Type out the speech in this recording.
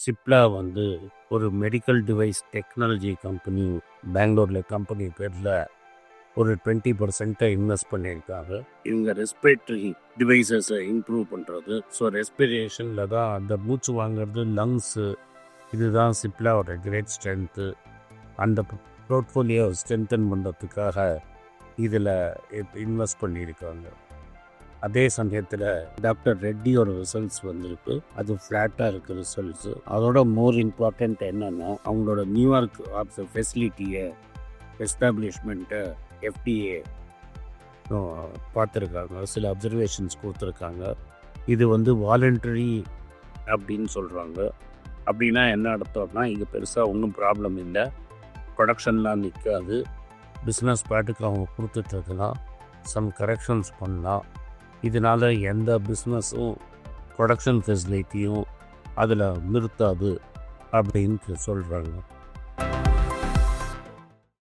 சிப்லா வந்து ஒரு medical device technology company, பெங்களூரில் கம்பெனி பேரில் ஒரு 20% இன்வெஸ்ட் பண்ணியிருக்காங்க. இவங்க ரெஸ்பிரேட்டரி டிவைசஸை இம்ப்ரூவ் பண்ணுறது. ஸோ ரெஸ்பிரேஷனில் தான் அந்த மூச்சு வாங்கிறது, லங்ஸு, இதுதான் சிப்லாவோட கிரேட் ஸ்ட்ரென்த்து. அந்த போர்ட்ஃபோலியோ ஸ்ட்ரென்தன் பண்ணுறதுக்காக இதில் இன்வெஸ்ட் பண்ணியிருக்காங்க. அதே சமயத்தில் டாக்டர் ரெட்டியோட ரிசல்ட்ஸ் வந்திருக்கு. அது ஃப்ளாட்டாக இருக்குது ரிசல்ட்ஸு. அதோட மோர் இம்பார்ட்டண்ட் என்னென்னா, அவங்களோட நியூயார்க் ஆஃப் ஃபெசிலிட்டியை எஸ்டாப்ளிஷ்மெண்ட்டை FDA பார்த்துருக்காங்க. சில அப்சர்வேஷன்ஸ் கொடுத்துருக்காங்க. இது வந்து வாலண்டரி அப்படின்னு சொல்கிறாங்க. அப்படின்னா என்ன அர்த்தம்னா, இங்கே பெருசாக ஒன்றும் ப்ராப்ளம் இல்லை, ப்ரொடக்ஷன்லாம் நிற்காது, பிஸ்னஸ் பாட்டுக்கு அவங்க கொடுத்துட்ருக்கலாம், சம் கரெக்ஷன்ஸ் பண்ணலாம். இதனால் எந்த பிஸ்னஸும் ப்ரொடக்ஷன் ஃபெசிலிட்டியும் அதில் நிறுத்தாது அப்படின்னு சொல்கிறாங்க.